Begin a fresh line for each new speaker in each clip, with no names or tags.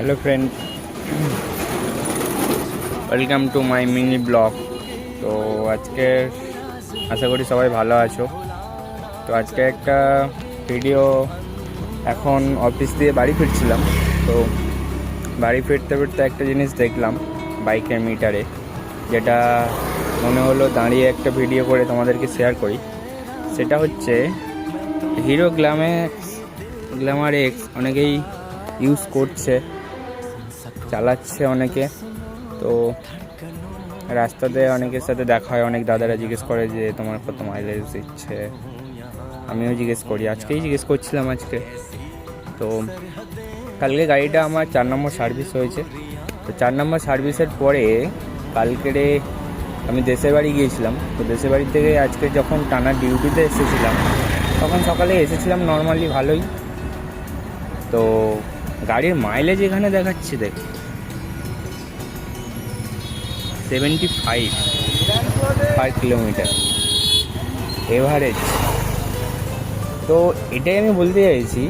Hello friend, welcome to my mini blog. তো আজকে আশা করি সবাই ভালো আছো। তো আজকে একটা ভিডিও, এখন অফিস দিয়ে বাড়ি ফিরছিলাম। তো বাড়ি ফিরতে ফিরতে একটা জিনিস দেখলাম বাইকের মিটারে, যেটা মনে হলো দাঁড়িয়ে একটা ভিডিও করে তোমাদেরকে শেয়ার করি। সেটা হচ্ছে হিরো গ্ল্যামার এক্স অনেকেই ইউজ করছে, চালাচ্ছে অনেকে। তো রাস্তাতে অনেকের সাথে দেখা হয়, অনেক দাদারা জিজ্ঞেস করে যে তোমার কত মাইলেজ দিচ্ছে। আমিও জিজ্ঞেস করি, আজকেই জিজ্ঞেস করছিলাম আজকে। তো কালকে গাড়িটা আমার 4 নম্বর সার্ভিস হয়েছে। তো 4 নম্বর সার্ভিসের পরে কালকেরে আমি দেশের বাড়ি গিয়েছিলাম। তো দেশের বাড়ি থেকে আজকে যখন টানা ডিউটিতে এসেছিলাম, তখন সকালে এসেছিলাম নর্মালি ভালোই। তো গাড়ির মাইলেজ এখানে দেখাচ্ছে, দেখ 75 পার কিলোমিটার এভারেজ। তো এটাই আমি বলতে চাইছি,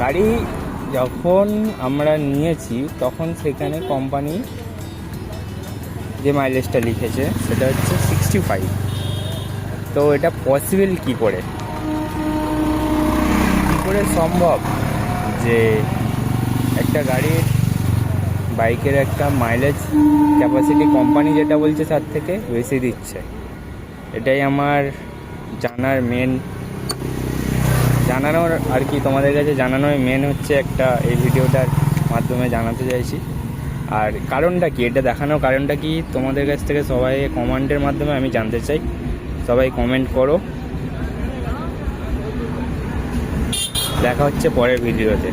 গাড়ি যখন আমরা নিয়েছি তখন সেখানে কোম্পানি যে মাইলেজটা লিখেছে সেটা হচ্ছে 65। তো এটা পসিবল কী করে সম্ভব যে একটা গাড়ির বাইকের একটা মাইলেজ ক্যাপাসিটি কোম্পানি যেটা বলছে তার থেকে বেশি দিচ্ছে? এটাই আমার জানানোর আর কি, তোমাদের কাছে জানানোর মেন হচ্ছে একটা এই ভিডিওটার মাধ্যমে জানাতে চাইছি। আর কারণটা কি, এটা দেখানোর কারণটা কি তোমাদের কাছ থেকে সবাই কমেন্টের মাধ্যমে আমি জানতে চাই। সবাই কমেন্ট করো। দেখা হচ্ছে পরের ভিডিওতে।